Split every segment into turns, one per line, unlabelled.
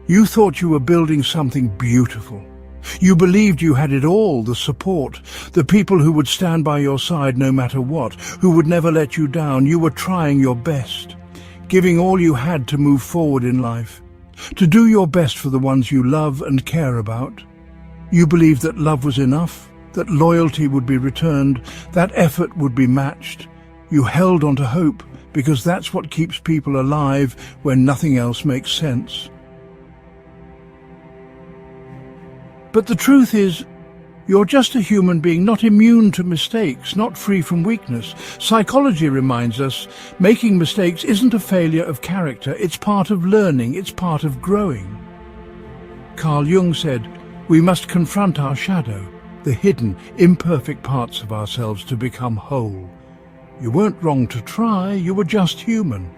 You thought you were building something beautiful. You believed you had it all, the support, the people who would stand by your side no matter what, who would never let you down. You were trying your best, giving all you had to move forward in life, to do your best for the ones you love and care about. You believed that love was enough, that loyalty would be returned, that effort would be matched. You held on to hope, because that's what keeps people alive when nothing else makes sense. But the truth is, you're just a human being, not immune to mistakes, not free from weakness. Psychology reminds us, making mistakes isn't a failure of character, it's part of learning, it's part of growing. Carl Jung said, we must confront our shadow, the hidden, imperfect parts of ourselves to become whole. You weren't wrong to try, you were just human.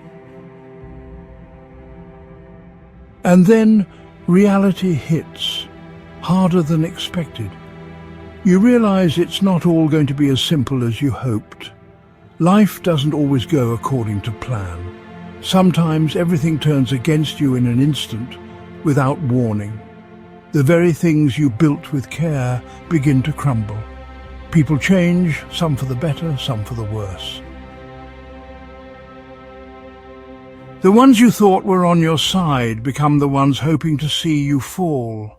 And then reality hits, harder than expected. You realize it's not all going to be as simple as you hoped. Life doesn't always go according to plan. Sometimes everything turns against you in an instant, without warning. The very things you built with care begin to crumble. People change, some for the better, some for the worse. The ones you thought were on your side become the ones hoping to see you fall.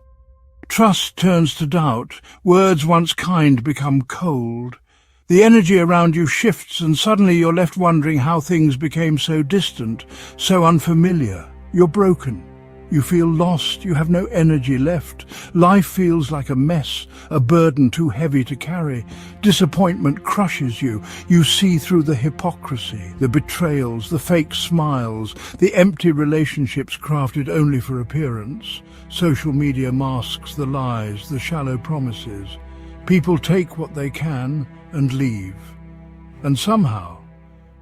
Trust turns to doubt, words once kind become cold. The energy around you shifts and suddenly you're left wondering how things became so distant, so unfamiliar. You're broken. You feel lost, you have no energy left. Life feels like a mess, a burden too heavy to carry. Disappointment crushes you. You see through the hypocrisy, the betrayals, the fake smiles, the empty relationships crafted only for appearance. Social media masks the lies, the shallow promises. People take what they can and leave. And somehow,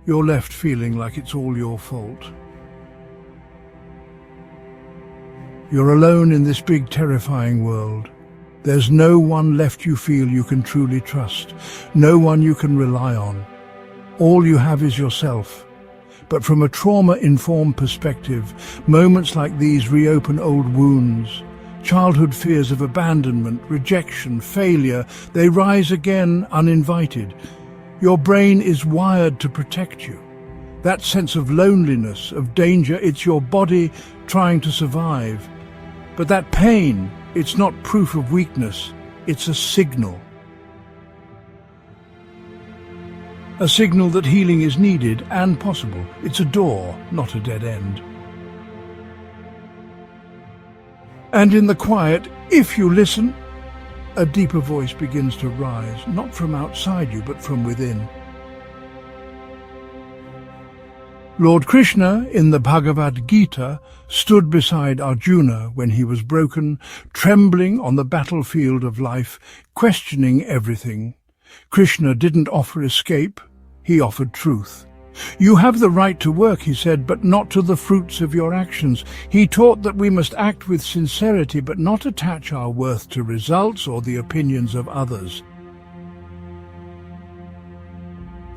you're left feeling like it's all your fault. You're alone in this big, terrifying world. There's no one left you feel you can truly trust, no one you can rely on. All you have is yourself. But from a trauma-informed perspective, moments like these reopen old wounds. Childhood fears of abandonment, rejection, failure, they rise again uninvited. Your brain is wired to protect you. That sense of loneliness, of danger, it's your body trying to survive. But that pain, it's not proof of weakness, it's a signal. A signal that healing is needed and possible. It's a door, not a dead end. And in the quiet, if you listen, a deeper voice begins to rise, not from outside you, but from within. Lord Krishna, in the Bhagavad Gita, stood beside Arjuna when he was broken, trembling on the battlefield of life, questioning everything. Krishna didn't offer escape, he offered truth. You have the right to work, he said, but not to the fruits of your actions. He taught that we must act with sincerity, but not attach our worth to results or the opinions of others.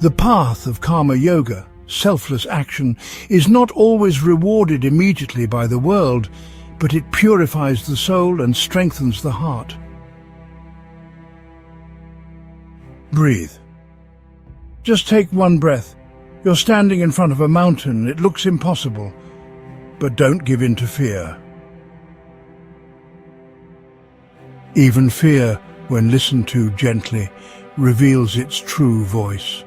The path of karma yoga, selfless action, is not always rewarded immediately by the world, but it purifies the soul and strengthens the heart. Breathe. Just take one breath. You're standing in front of a mountain. It looks impossible, but don't give in to fear. Even fear, when listened to gently, reveals its true voice.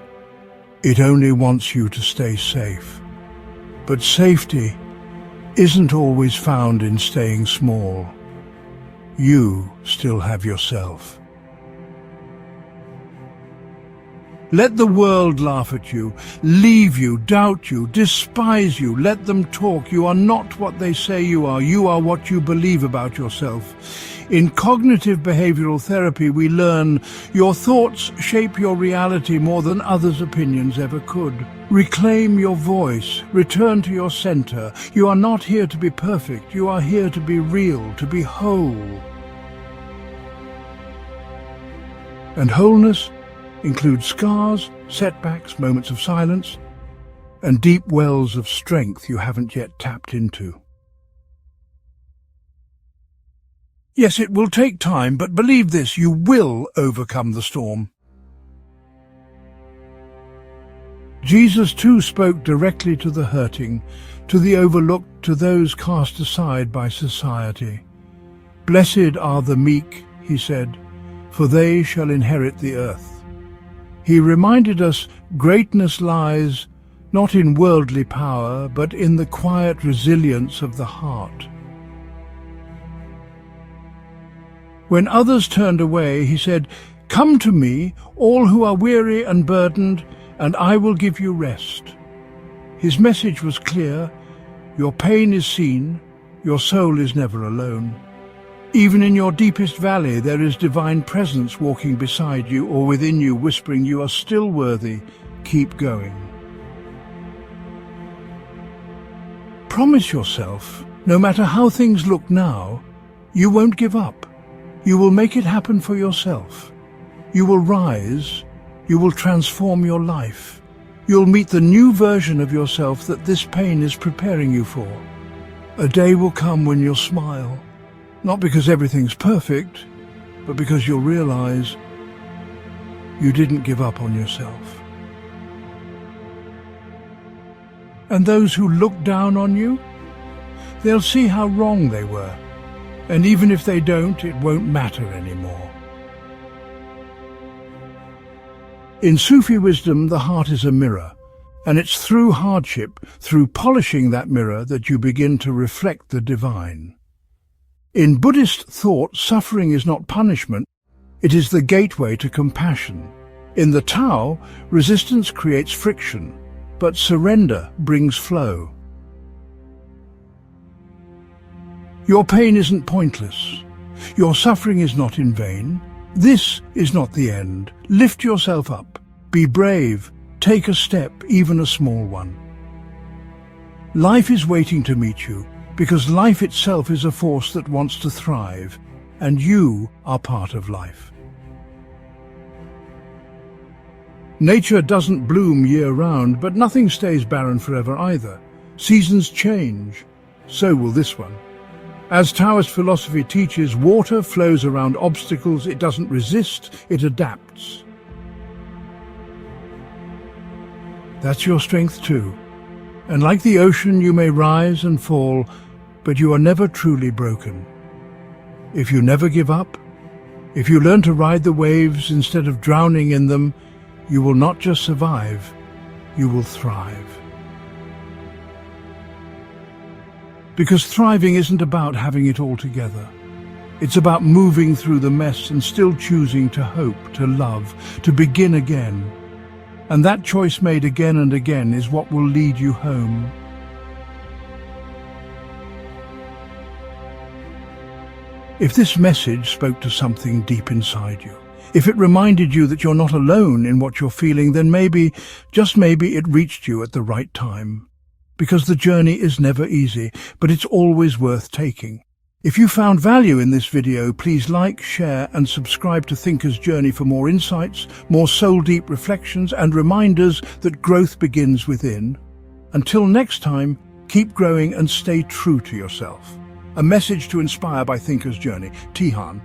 It only wants you to stay safe. But safety isn't always found in staying small. You still have yourself. Let the world laugh at you, leave you, doubt you, despise you. Let them talk. You are not what they say you are. You are what you believe about yourself. In cognitive behavioral therapy, we learn your thoughts shape your reality more than others' opinions ever could. Reclaim your voice. Return to your center. You are not here to be perfect. You are here to be real, to be whole. And wholeness includes scars, setbacks, moments of silence, and deep wells of strength you haven't yet tapped into. Yes, it will take time, but believe this, you will overcome the storm. Jesus too spoke directly to the hurting, to the overlooked, to those cast aside by society. Blessed are the meek, he said, for they shall inherit the earth. He reminded us greatness lies not in worldly power, but in the quiet resilience of the heart. When others turned away, he said, "Come to me, all who are weary and burdened, and I will give you rest." His message was clear: your pain is seen, your soul is never alone. Even in your deepest valley there is divine presence walking beside you or within you, whispering, "You are still worthy, keep going." Promise yourself, no matter how things look now, you won't give up. You will make it happen for yourself. You will rise. You will transform your life. You'll meet the new version of yourself that this pain is preparing you for. A day will come when you'll smile, not because everything's perfect, but because you'll realize you didn't give up on yourself. And those who look down on you, they'll see how wrong they were. And even if they don't, it won't matter anymore. In Sufi wisdom, the heart is a mirror, and it's through hardship, through polishing that mirror, that you begin to reflect the divine. In Buddhist thought, suffering is not punishment, it is the gateway to compassion. In the Tao, resistance creates friction, but surrender brings flow. Your pain isn't pointless. Your suffering is not in vain. This is not the end. Lift yourself up. Be brave. Take a step, even a small one. Life is waiting to meet you, because life itself is a force that wants to thrive, and you are part of life. Nature doesn't bloom year-round, but nothing stays barren forever either. Seasons change. So will this one. As Taoist philosophy teaches, water flows around obstacles. It doesn't resist, it adapts. That's your strength too. And like the ocean, you may rise and fall, but you are never truly broken. If you never give up, if you learn to ride the waves instead of drowning in them, you will not just survive, you will thrive. Because thriving isn't about having it all together. It's about moving through the mess and still choosing to hope, to love, to begin again. And that choice made again and again is what will lead you home. If this message spoke to something deep inside you, if it reminded you that you're not alone in what you're feeling, then maybe, just maybe, it reached you at the right time. Because the journey is never easy, but it's always worth taking. If you found value in this video, please like, share, and subscribe to Thinker's Journey for more insights, more soul-deep reflections, and reminders that growth begins within. Until next time, keep growing and stay true to yourself. A message to inspire by Thinker's Journey. Tihan.